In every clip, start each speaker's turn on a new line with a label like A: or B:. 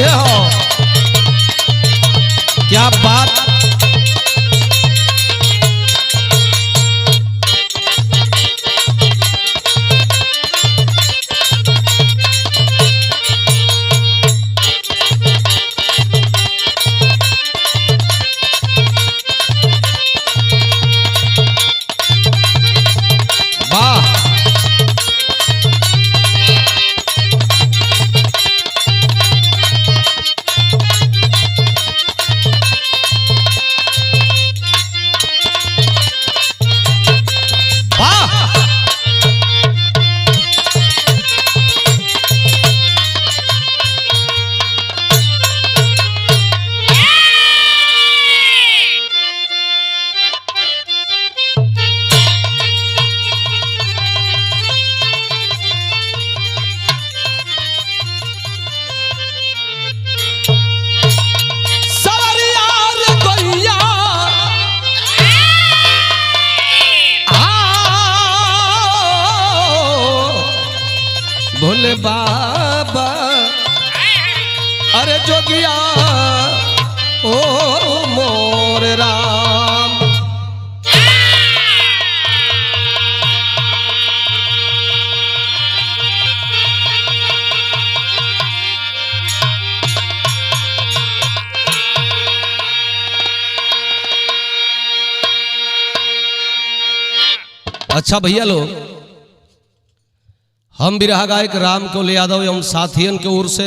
A: है हो क्या बात। भोले बाबा अरे जोगिया ओ मोर राम। अच्छा भैया लोग, हम बिरहा गायक राम कौल यादव एवं साथियन के ओर से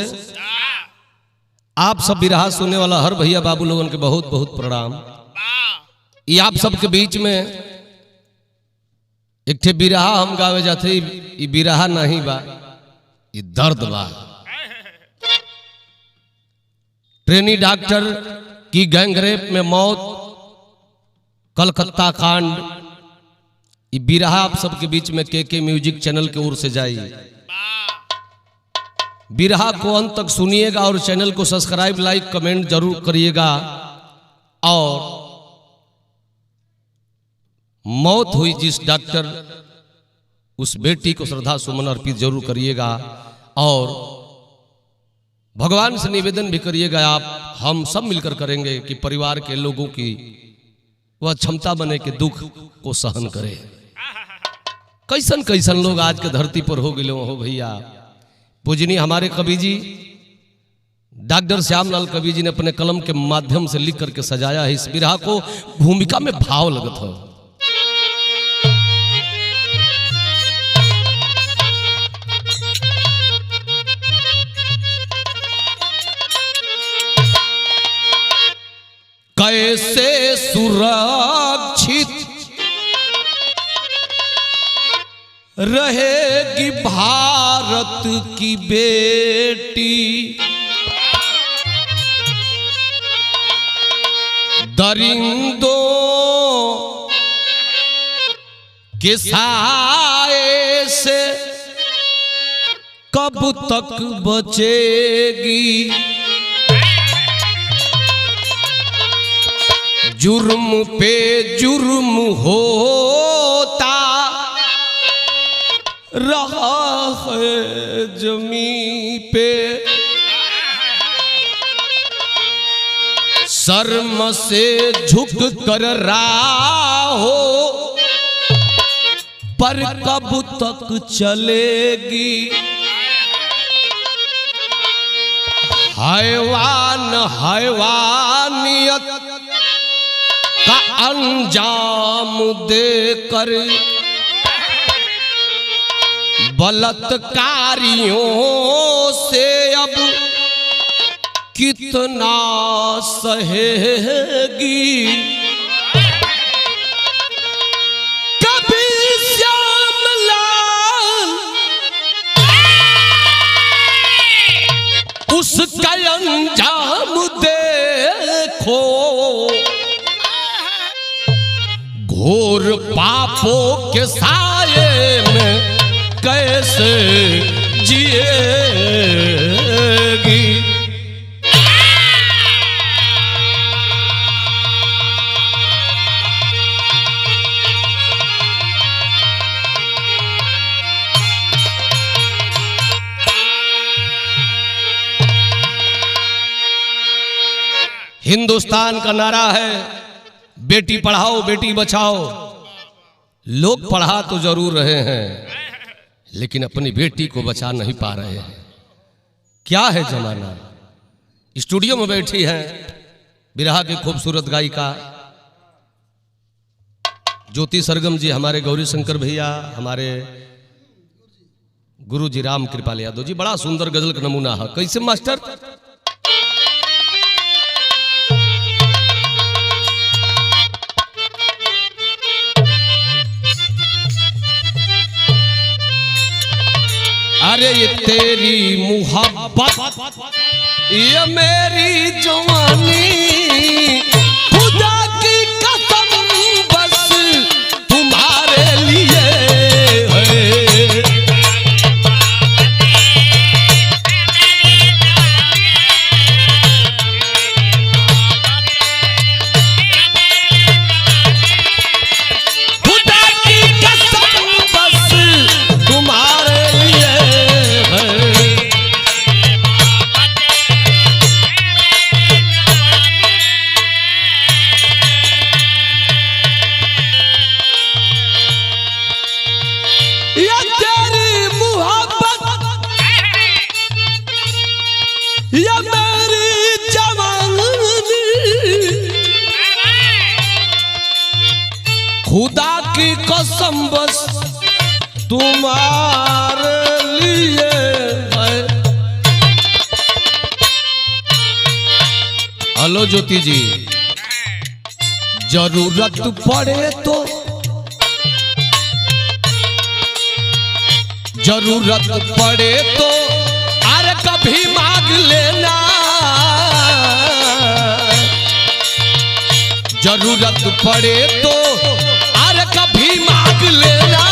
A: आप सब बिरहा सुनने वाला हर भैया बाबू लोगन के बहुत बहुत प्रणाम। ये आप सबके बीच में एक ठे बिरहा हम गावे जाते, ये बिरहा नहीं बा, ये दर्द बा। ट्रेनी डॉक्टर की गैंगरेप में मौत, कलकत्ता कांड, ये बिरहा आप सबके बीच में के म्यूजिक चैनल के ओर से जाई। बिरहा को अंत तक सुनिएगा और चैनल को सब्सक्राइब लाइक कमेंट जरूर करिएगा। और मौत हुई जिस डॉक्टर, उस बेटी को श्रद्धा सुमन अर्पित जरूर करिएगा। और भगवान से निवेदन भी करिएगा, आप हम सब मिलकर करेंगे कि परिवार के लोगों की वह क्षमता बने कि दुख को सहन करे। कैसन कैसन लोग आज के धरती पर हो गए हो भैया। पूजनीय हमारे कवि जी डॉक्टर श्यामलाल कवि जी ने अपने कलम के माध्यम से लिख करके सजाया है इस बिरहा को। भूमिका में भाव लगत हो। कैसे सुरक्षित रहेगी भारत की बेटी, दरिंदों के साए से कब तक बचेगी। जुर्म पे जुर्म होता रहा है जमी पे, शर्म से झुक कर रहा हो पर कब तक चलेगी। हैवान हैवानियत का अंजाम देकर बलात्कारियों से अब कितना सहेगी। कभी श्यामलाल उसका अंजाम देखो, घोर पापों के साये में कैसे जिएगी। हिंदुस्तान का नारा है बेटी पढ़ाओ बेटी बचाओ। लोग पढ़ा तो जरूर रहे हैं लेकिन अपनी बेटी को बचा नहीं पा रहे हैं। क्या है जमाना। स्टूडियो में बैठी है बिरहा की खूबसूरत गायिका ज्योति सरगम जी, हमारे गौरी शंकर भैया, हमारे गुरु जी राम कृपाल यादव जी। बड़ा सुंदर गजल का नमूना है। कैसे मास्टर? अरे ये तेरी मुहब्बत ये मेरी जवानी, खुदा की कसम बस तुम्हारे लिए है। खुदा की कसम बस तुम्हारे लिए है। ये तेरी मुहब्बत ये मेरी जवानी, खुदा की कसम बस तुम्हारे लिए है। हेलो ज्योति जी, जरूरत पड़े तो जरूरत पड़े तो अरे कभी मांग लेना, जरूरत पड़े तो अरे कभी मांग लेना।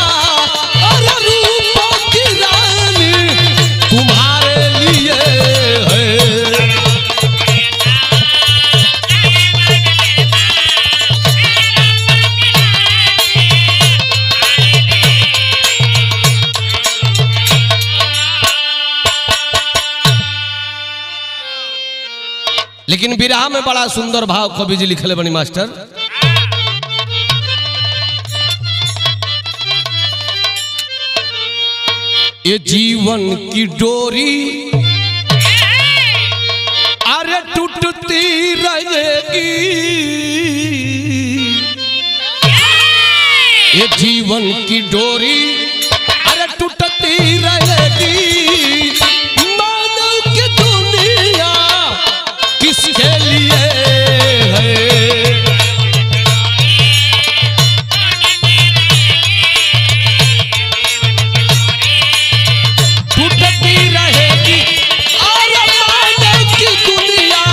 A: अरे रूपों की रानी तुम्हारे लिए है। लेकिन विरह में बड़ा सुंदर भाव कवि जी लिखले बनी मास्टर। ये जीवन की डोरी अरे टूटती रहेगी, ये जीवन की डोरी अरे टूटती रहेगी। मानव की दुनिया किसके लिए है? टूटती रहेगी और मानव की दुनिया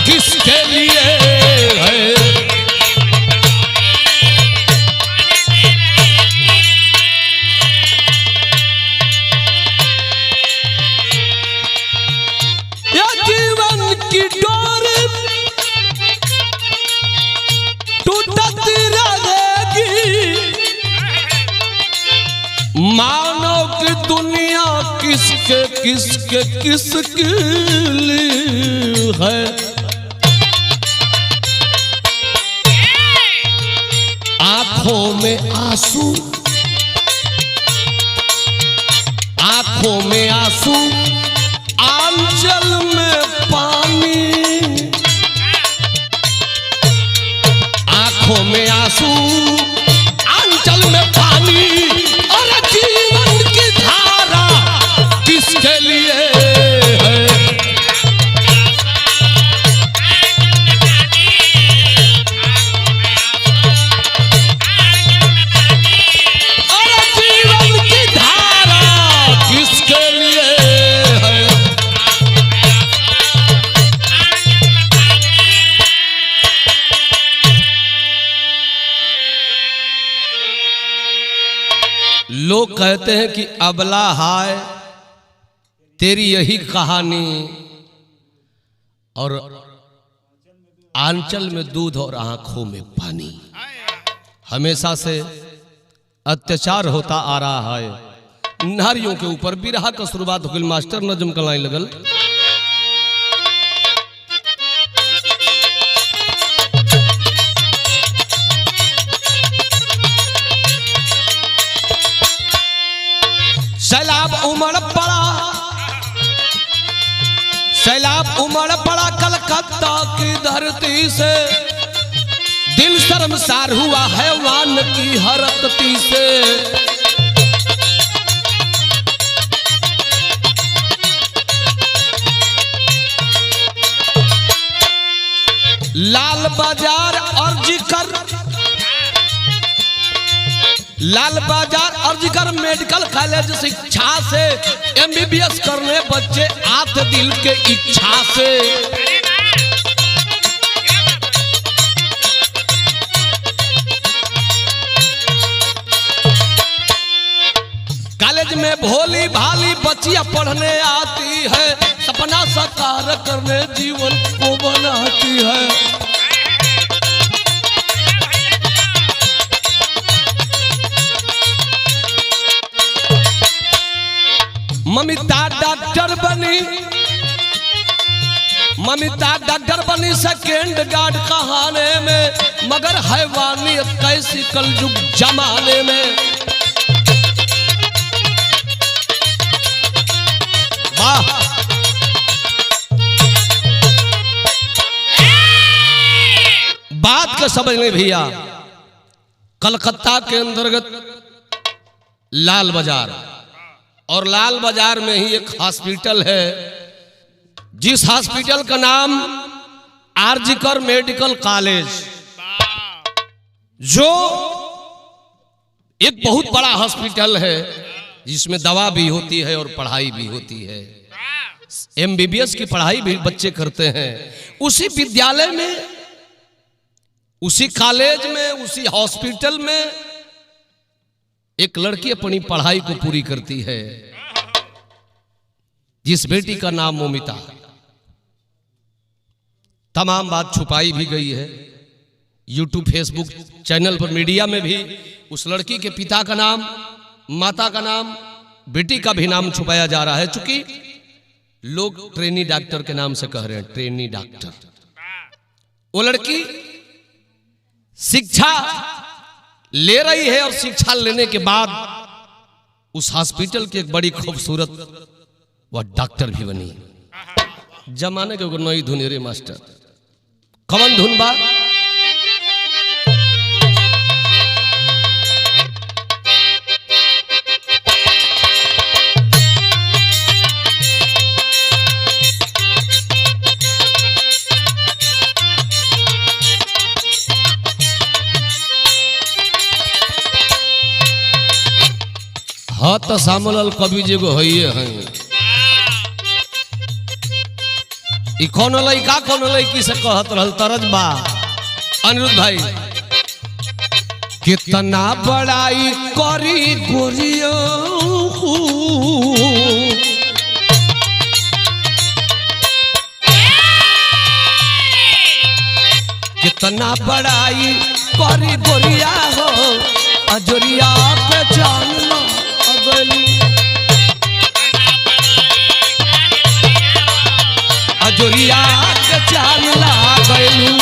A: किसके लिए है? ये जीवन की डोरी टूटती रहेगी। मानव की दुनिया किसके किसके किसके लिए है? आंखों में आंसू आंखों में आंसू आंचल में पानी, आंखों में आंसू आंचल में पानी। और जीवन की धारा किसके लिए है? और जीवन की धारा किसके लिए है? लोग कहते हैं कि अबला हाय तेरी यही कहानी, और आंचल में दूध और आंखों में पानी। हमेशा से अत्याचार होता आ रहा है नारियों के ऊपर। बिरहा का शुरुआत हो गई मास्टर, नजम कलाई लगल। कलकत्ता की धरती से दिल शर्मसार हुआ हैवान की हरकती से। लाल बाजार अर्जी कर मेडिकल कॉलेज शिक्षा से MBBS करने बच्चे आते दिल के इच्छा से। कॉलेज में भोली भाली बच्चियां पढ़ने आती है, सपना साकार करने जीवन को बनाती है। ममिता डॉक्टर बनी सेकेंड गार्ड कहाने में, मगर हैवानियत कैसी कलयुग जमाने में। वाह बात को समझ ले भैया। कलकत्ता के अंतर्गत लाल बाजार, और लाल बाजार में ही एक हॉस्पिटल है, जिस हॉस्पिटल का नाम आरजीकर मेडिकल कॉलेज, जो एक बहुत बड़ा हॉस्पिटल है, जिसमें दवा भी होती है और पढ़ाई भी होती है। MBBS की पढ़ाई भी बच्चे करते हैं। उसी विद्यालय में, उसी कॉलेज में, उसी हॉस्पिटल में एक लड़की अपनी पढ़ाई को पूरी करती है, जिस बेटी का नाम मोमिता। तमाम बात छुपाई भी गई है YouTube Facebook चैनल पर, मीडिया में भी उस लड़की के पिता का नाम, माता का नाम, बेटी का भी नाम छुपाया जा रहा है, चूंकि लोग ट्रेनी डॉक्टर के नाम से कह रहे हैं, ट्रेनी डॉक्टर। वो लड़की शिक्षा ले रही है और शिक्षा लेने के बाद उस हॉस्पिटल की एक बड़ी खूबसूरत वह डॉक्टर भी बनी। जमाने के नई धुन रे मास्टर, कमन धुन बा। हाँ तो सामल कवि जी को है कौन लैका कौन लैकी से कहत रहल तरज बा। अनिरुद्ध भाई, कितना बड़ाई करी गोरियो, कितना बड़ाई करी गोरिया हो, अजोरिया पे जान लो अगली, अजोरिया के जान ला गलू।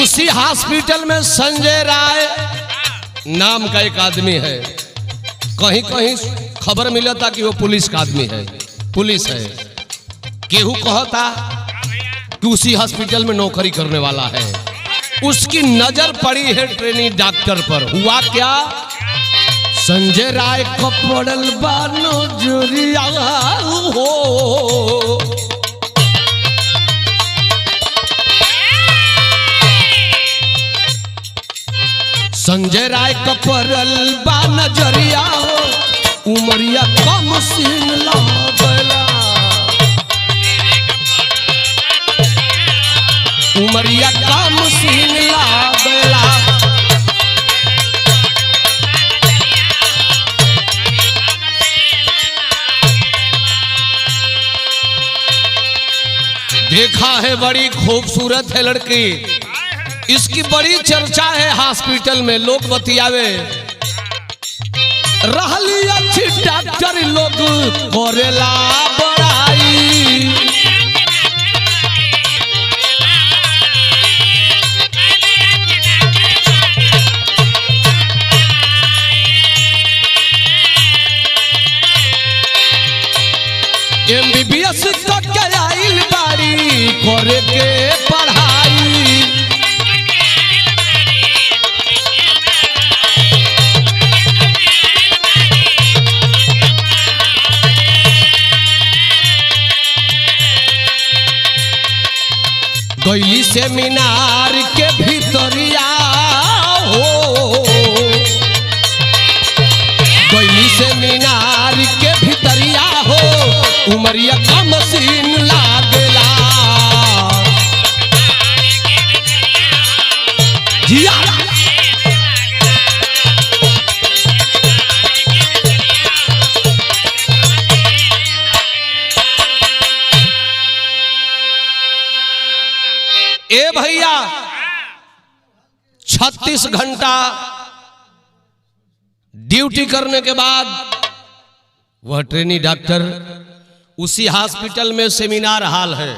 A: उसी हॉस्पिटल में संजय राय नाम का एक आदमी है। कहीं कहीं खबर मिला था कि वो पुलिस का आदमी है, पुलिस है। केहू कहता कि उसी हॉस्पिटल में नौकरी करने वाला है। उसकी नजर पड़ी है ट्रेनी डॉक्टर पर। हुआ क्या, संजय राय को पड़ल बानो जोरिया हो, संजय राय का पड़ल बा नजरिया हो, उमरिया कम सीन लागला, उमरिया कम सीन लागला। देखा है बड़ी खूबसूरत है लड़की, इसकी बड़ी चर्चा है हॉस्पिटल में। लोग बतियावे रहली अच्छी डॉक्टर, लोग करेला बड़ाई। MBBS के आइल बाड़ी करे के पढ़ाई। गईली सेमिनार के भीतरिया हो, गईली सेमिनार के भीतरिया हो, उमरिया का मशीन लागेला जिया। ए भैया 36 घंटा ड्यूटी करने के बाद वह ट्रेनी डॉक्टर उसी हॉस्पिटल में सेमिनार हॉल है,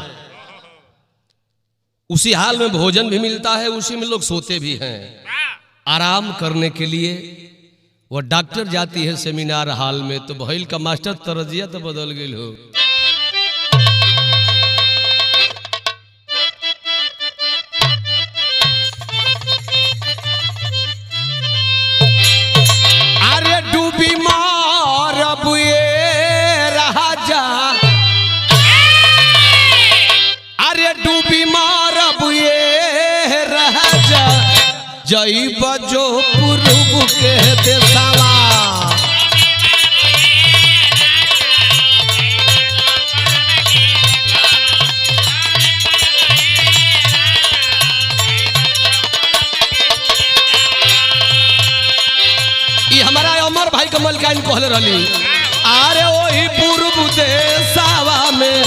A: उसी हॉल में भोजन भी मिलता है, उसी में लोग सोते भी हैं। आराम करने के लिए वह डॉक्टर जाती है सेमिनार हॉल में, तो भइल का मास्टर तरजिया तो बदल गई हो। जई बजो पूर्व के देशवा, ये हमारा अमर भाई कमल का कहले रही। अरे वही पूर्व देशवा में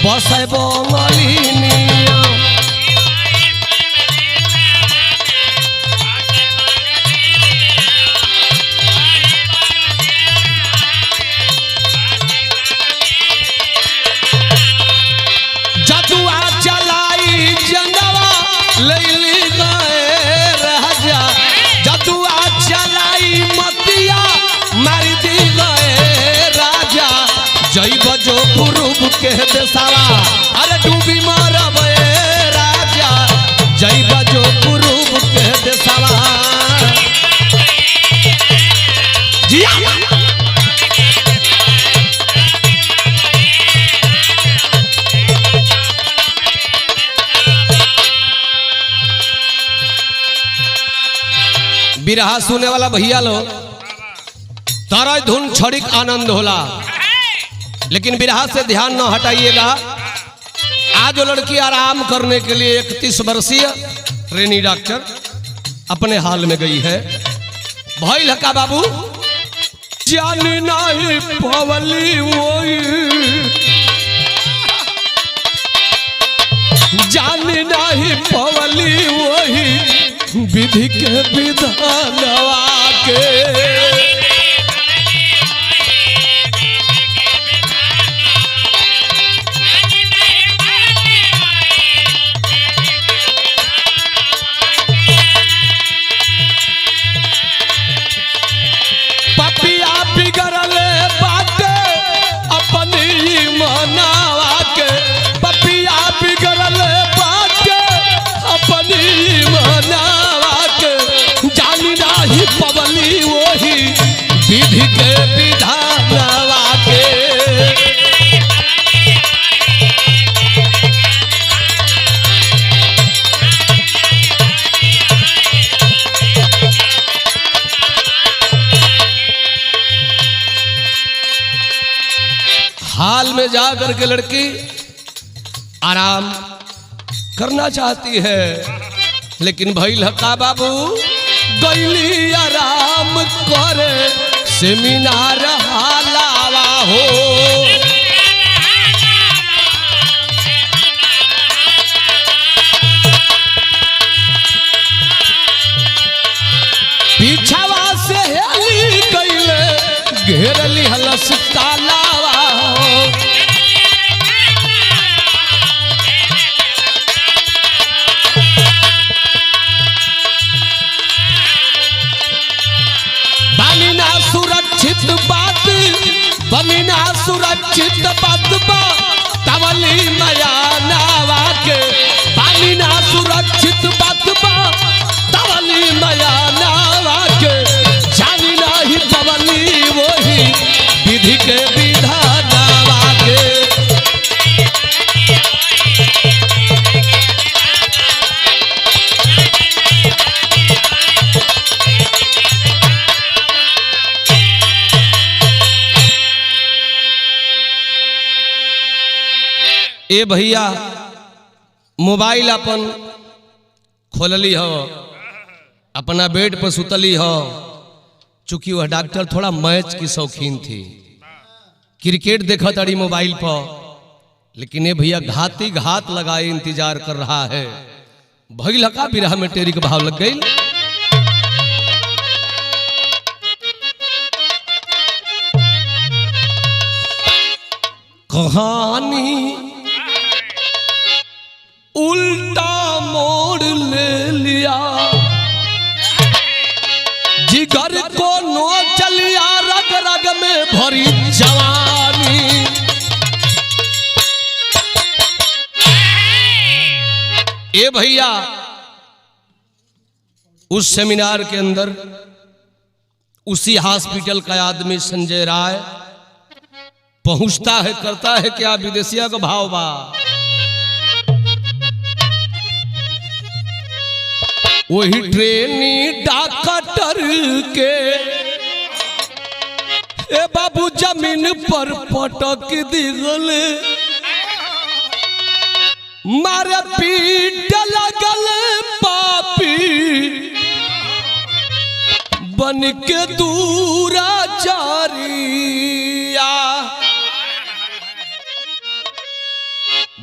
A: बसे बंगलिनिया, जई बजो पूर्व के देशवा। अरे डूबी मारब राजा, जई बजो पूर्व के देशवा जिया। बिरहा सुने वाला भैया लो तारा धुन छड़िक आनंद होला, लेकिन बिरहा से ध्यान न हटाइएगा। आज वो लड़की आराम करने के लिए 31 वर्षीय ट्रेनी डॉक्टर अपने हाल में गई है। भइल का बाबू जान नहीं पवली वही, जान नहीं पवली वही विधि के विधानवा के। विधि के विधानवा के हाल में जा करके लड़की आराम करना चाहती है, लेकिन भइल का बाबू गईली आराम करे सेमिनार हालावा हो। पीछावा से हेली गईले घेरली हलस तालावा हो। सुरक्षित बात बनिना सुरक्षित ए भैया मोबाइल अपन खोलली हो, अपना बेड पर सुतली हो। चूंकि वह डॉक्टर थोड़ा मैच की शौकीन थी, क्रिकेट देखा ताड़ी मोबाइल पर, लेकिन ये भैया घाती घात लगाए इंतजार कर रहा है। भइल का बिरहा में टेरी के भाव लग गई। कहानी उल्टा मोड़ ले लिया, जिगर को नोच लिया, रग रग में भरी जवानी। ए भैया उस सेमिनार के अंदर उसी हॉस्पिटल का आदमी संजय राय पहुंचता है, करता है क्या विदेशिया का भाव बा। वही ट्रेनी डॉक्टर के ए बाबू जमीन पर पटक दिगल, मारे पीट लगल पापी बन के दूराचारिया।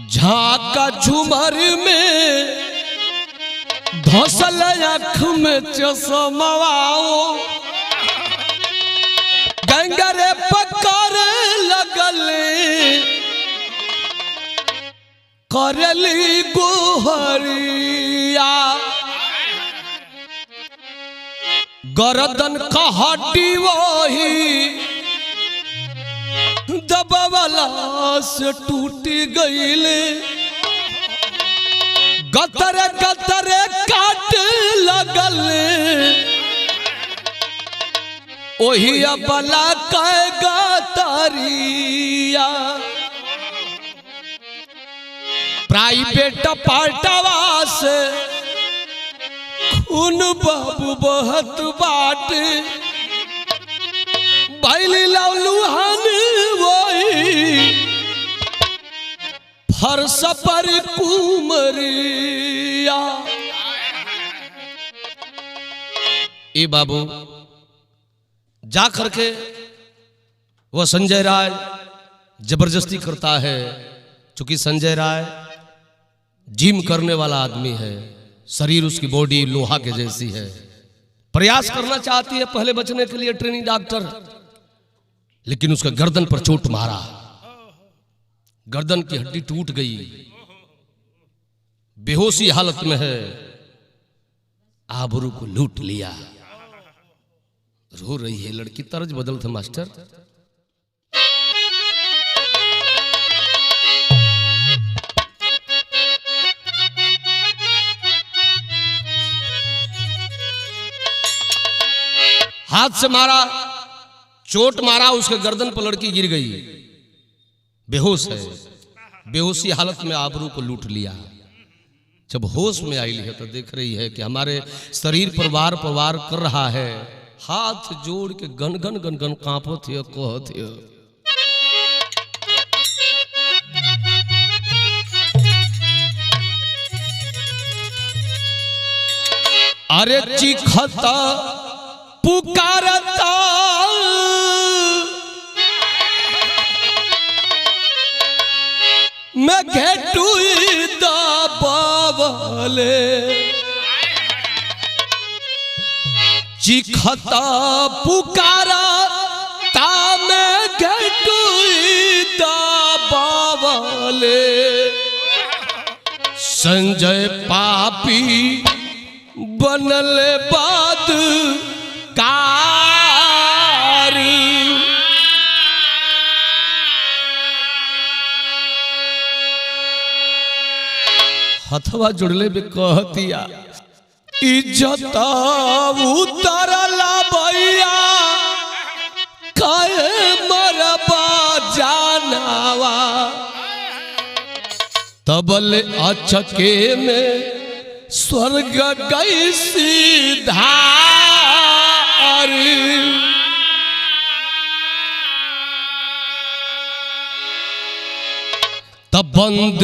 A: झाका झुमर में धसल आँख में चश्माओ, गंगरे पकड़ लगल करली गोहरिया। गर्दन का हड्डी वही दबावला से टूट गईले, गतरे गतरे काट लगल ओही अबला कह गतरिया। प्राइवेट पार्टवा से खून बाबू बहत बाट, भैली लौलुहन वही फर्श पर कुमरिया। ए बाबू जा करके वह संजय राय जबरदस्ती करता है। चूंकि संजय राय जिम करने वाला आदमी है, शरीर उसकी बॉडी लोहा के जैसी है, प्रयास करना चाहती है पहले बचने के लिए ट्रेनिंग डॉक्टर, लेकिन उसका गर्दन पर चोट मारा, गर्दन की हड्डी टूट गई, बेहोशी हालत में है, आबरू को लूट लिया। रो रही है लड़की। तर्ज बदल था मास्टर। हाथ से मारा, चोट मारा, उसके गर्दन पर लड़की गिर गई, बेहोश है, बेहोशी हालत में आबरू को लूट लिया। जब होश में आई है तो देख रही है कि हमारे शरीर पर वार कर रहा है। हाथ जोड़ के गन गन गन गन कांपत है, कहत है अरे चिखता पुकारता मैं घेटुई दबावले, चिखता पुकारा ता मैं घेटुई दबावले। संजय पापी बनल बाद कार, हथवा जुड़ले भी कहतिया इज्जत उतरला भैया काहे मरबा जानवा। तबल अचके में स्वर्ग गई सीधार, तब बंद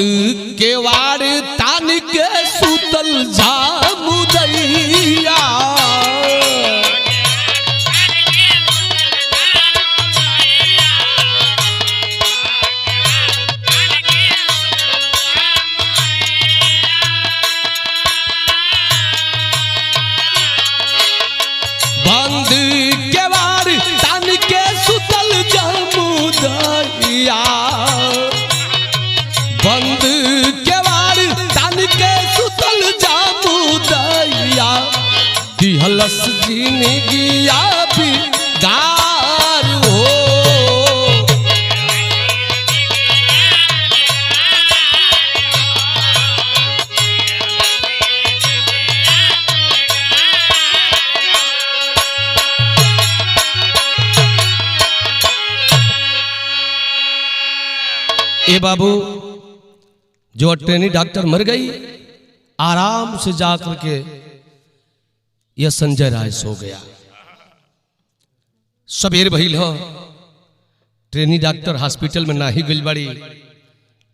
A: केवाड़ तान के सुतल जामुदैया बंद केवाड़ तान के सुतल जामुदैया बंद केवाड़ तान के सुतल जामुदैया दिहलस जिंदगिया बिगार हो ए बाबू जो अटेनी डॉक्टर मर गई आराम से जाकर के यह संजय राय सो गया। सबेर भइल हो ट्रेनी डॉक्टर हॉस्पिटल में नाही गइल बड़ी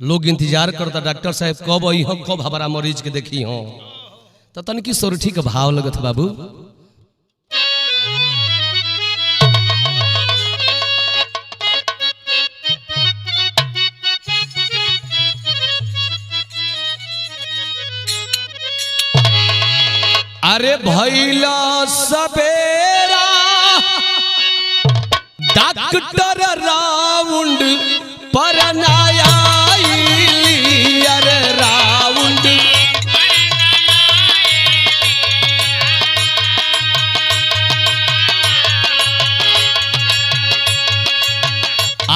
A: लोग इंतजार करता डॉक्टर साहब कब आई हो कब हमारा मरीज के देखी हो तो तनिकी सोरठी का भाव लगत बाबू। अरे भैला सबेरा डॉक्टर राउंड पर नया अरे राउंड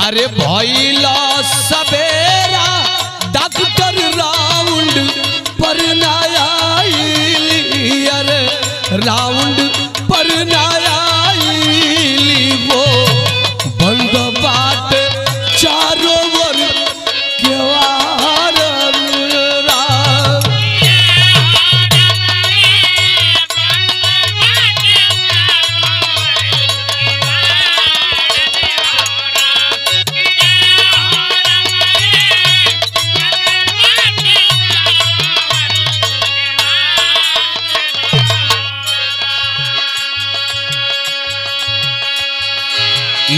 A: अरे भैला सबेरा डॉक्टर राउंड पर नया राउंड पर वो बंद बाट चारों ओर केवाड़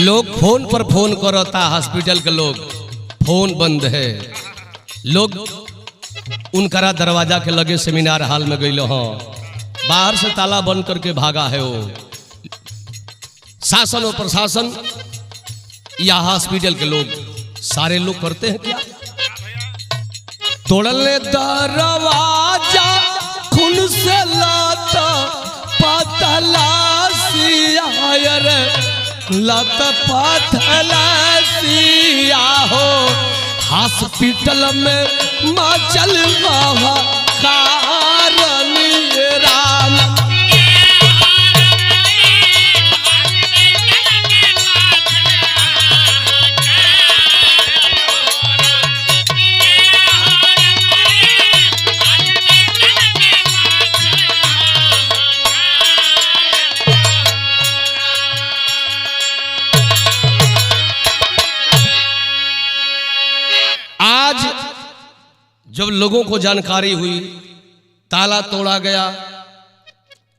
A: लोग फोन पर फोन करता हॉस्पिटल के लोग फोन बंद है लोग उनकरा दरवाजा के लगे सेमिनार हॉल में गई हो बाहर से ताला बंद करके भागा है वो शासन और प्रशासन या हॉस्पिटल के लोग सारे लोग करते हैं क्या तोड़ले दरवाजा खून से लाता पतला सियायर लत पथलसिया हो हॉस्पिटल में मचल कारण राम जब लोगों को जानकारी हुई ताला तोड़ा गया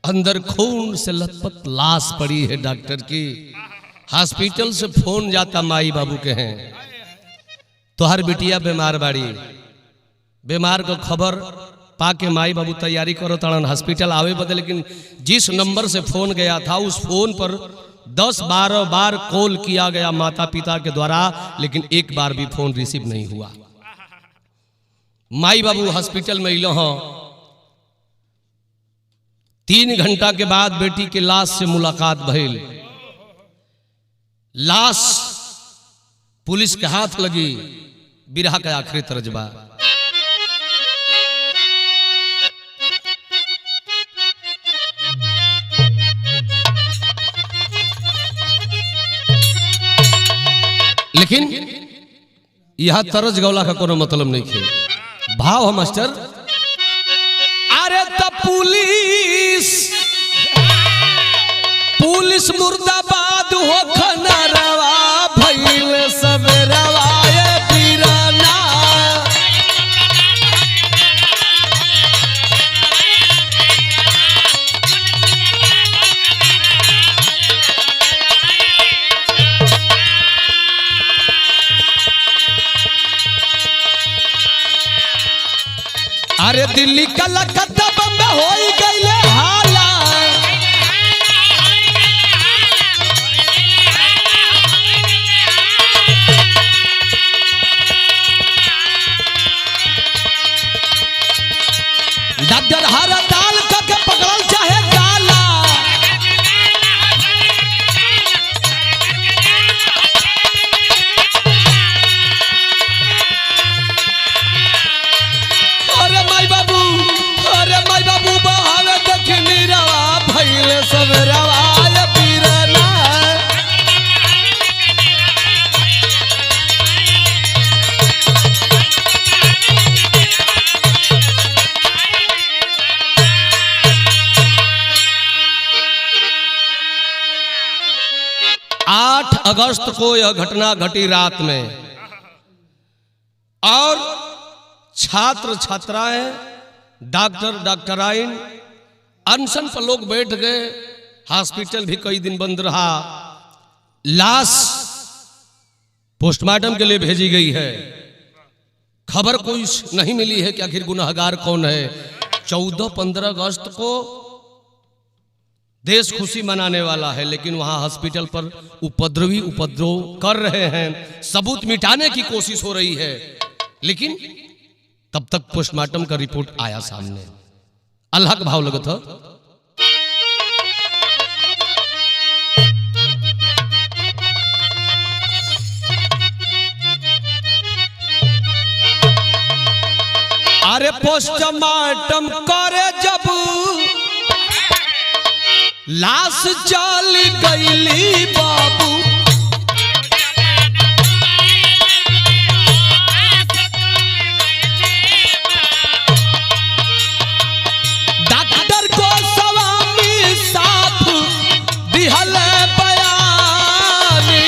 A: अंदर खून से लथपथ लाश पड़ी है डॉक्टर की हॉस्पिटल से फोन जाता माई बाबू के हैं तो हर बिटिया बीमार बाड़ी बीमार को खबर पाके माई बाबू तैयारी करो तड़न हॉस्पिटल आवे बदे लेकिन जिस नंबर से फोन गया था उस फोन पर 10-12 बार कॉल किया गया माता पिता के द्वारा लेकिन एक बार भी फोन रिसीव नहीं हुआ। माई बाबू हॉस्पिटल में इलो हो 3 घंटा के बाद बेटी के लाश से मुलाकात भइल लाश पुलिस के हाथ लगी बिरहा का आखिरी तर्जबा लेकिन यह तरज गौला का कोनो मतलब नहीं है भाव है मास्टर अरे तो पुलिस मुर्दाबाद हो खनरवा भइल सबेरवा ये पीराना अरे दिल्ली कलकत्ता बम्बे हो गईले हाला। डॉक्टर हरताल के पकड़ल चाहे गाला। अरे माई बाबू बहावे देखनी रवा भइले सब रवाय पीरना। आठ अगस्त को यह घटना घटी रात में और छात्र छात्राएं डॉक्टराइन अनशन पर लोग बैठ गए। हॉस्पिटल भी कई दिन बंद रहा। लाश पोस्टमार्टम के लिए भेजी गई है। खबर कोई नहीं मिली है कि आखिर गुनहगार कौन है। 14-15 अगस्त को देश खुशी मनाने वाला है, लेकिन वहां हॉस्पिटल पर उपद्रव कर रहे हैं। सबूत मिटाने की कोशिश हो रही है, लेकिन तब तक पोस्टमार्टम का रिपोर्ट आया सामने। अल्लाह का भाव लगत है। अरे पोस्टमार्टम करे जब लाश जल गईली बाबू। डॉक्टर को स्वामी साथ दिहल बयानी।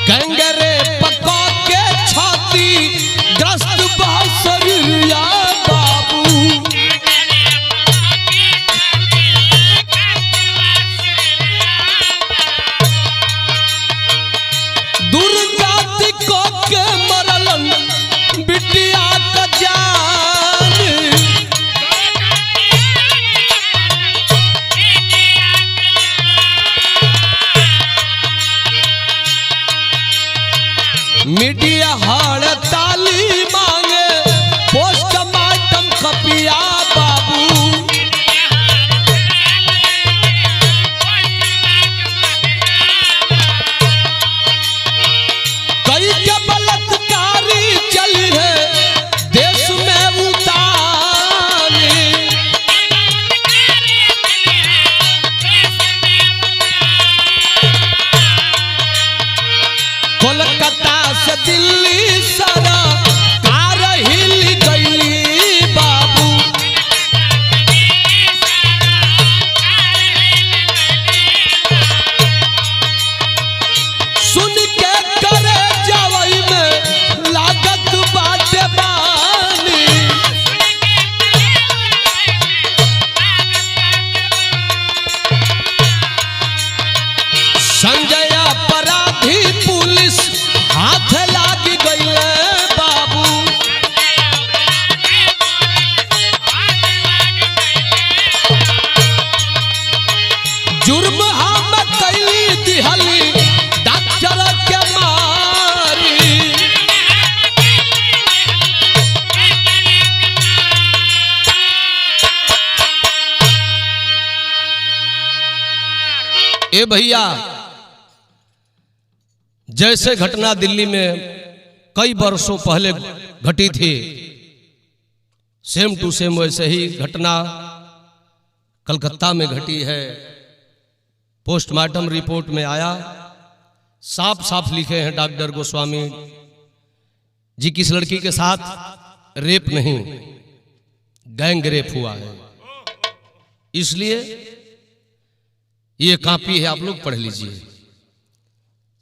A: गंगरे पका के छाती ग्रस्त बसरिया बाबू। दुर्गाति को के मरलन बिटिया का जान। मीडिया हड़ताली मांगे पोस्टमार्टम खपिया बाबू। कई के बलात्कारी चली है देश में उतानी। कोलकाता से दिल्ली सारा कार हिल गई बाबू। सुन के करे जवई में लागत बाटे बानी। संजय अपराधी पुलिस हाथ लाग गई बाबू। जुर्म हम कैली दिहली डॉक्टर के मारी। ए भैया, जैसे घटना दिल्ली में कई वर्षों पहले घटी थी, सेम टू सेम वैसे ही घटना कलकत्ता में घटी है। पोस्टमार्टम रिपोर्ट में आया, साफ साफ लिखे हैं डॉक्टर गोस्वामी जी कि इस लड़की के साथ रेप नहीं, गैंग रेप हुआ है। इसलिए ये कॉपी है, आप लोग पढ़ लीजिए।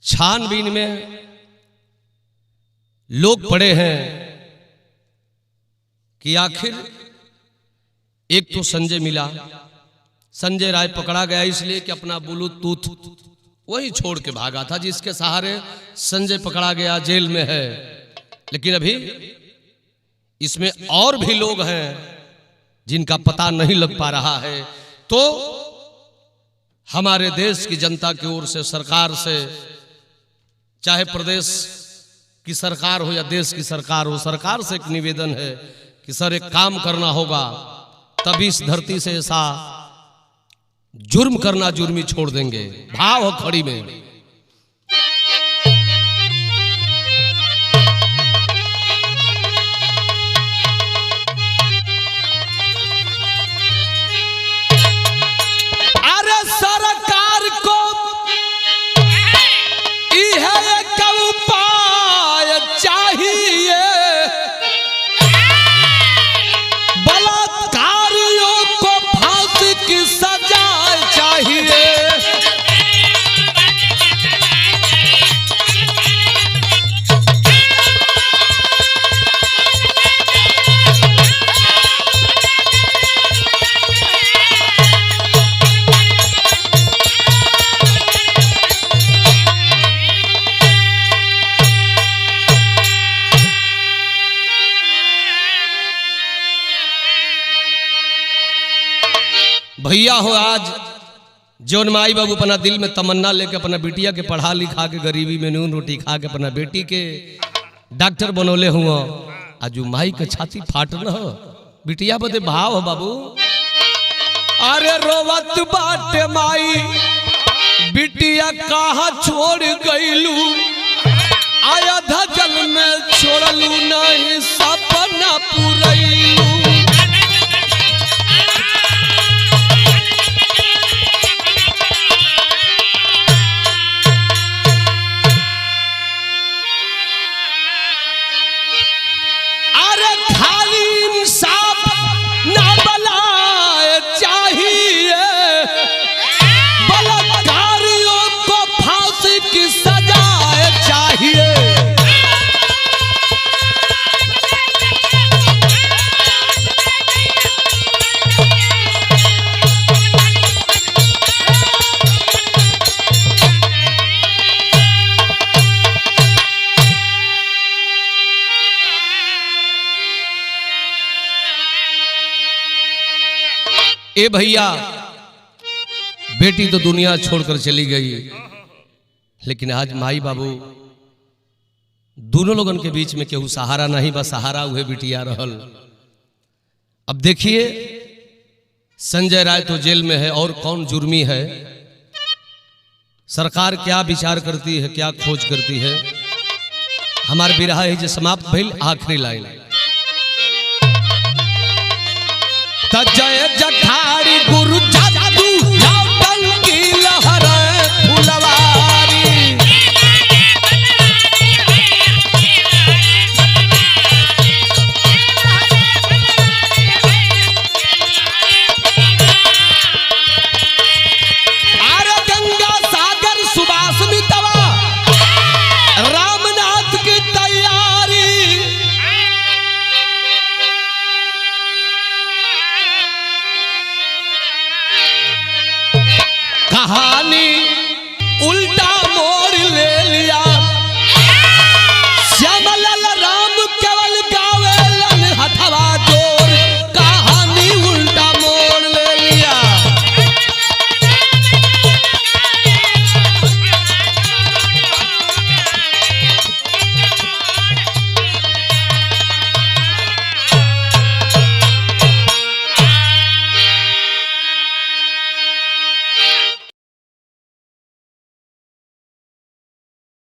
A: छानबीन में लोग पढ़े हैं कि आखिर एक तो संजय मिला, संजय राय पकड़ा गया इसलिए कि अपना ब्लूटूथ वही छोड़ के भागा था, जिसके सहारे संजय पकड़ा गया, जेल में है। लेकिन अभी इसमें और भी लोग हैं जिनका पता नहीं लग पा रहा है। तो हमारे देश की जनता की ओर से, सरकार से, चाहे प्रदेश की सरकार हो या देश की सरकार हो, सरकार से एक निवेदन है कि सर एक काम करना होगा, तभी इस धरती से ऐसा जुर्म करना जुर्मी छोड़ देंगे। भाव हो खड़ी में। अरे सरकार को यह एक उपाय चाहिए, बलात्कारियों को फांसी की सजा चाहिए। भैया हो, आज जौन माई बाबू अपना दिल में तमन्ना लेके अपना बिटिया के पढ़ा लिखा के गरीबी में नून रोटी खा के अपना बेटी के डॉक्टर बनौले हुआ, आज माई के छाती फाटना हो बिटिया बदे भाव हो बाबू। अरे रोवत बाटे माई बिटिया कहाँ छोड़ गईलू, आया धजल में छोड़लू नहीं सपना पुरैलू। ए भैया, बेटी तो दुनिया छोड़कर चली गई, लेकिन आज माई बाबू दोनों लोगन के बीच में केहू सहारा नहीं, बस सहारा हुए बिटिया रहल। अब देखिए संजय राय तो जेल में है, और कौन जुर्मी है, सरकार क्या विचार करती है, क्या खोज करती है। हमारे बिरहा है जो समाप्त भइल, आखिरी लाइन। जय जखाड़ी गुरु जादू लाडन की लहर फुलवारी, अरे गंगा सागर सुबास मितवा रामनाथ की तैयारी, कहानी उल्टा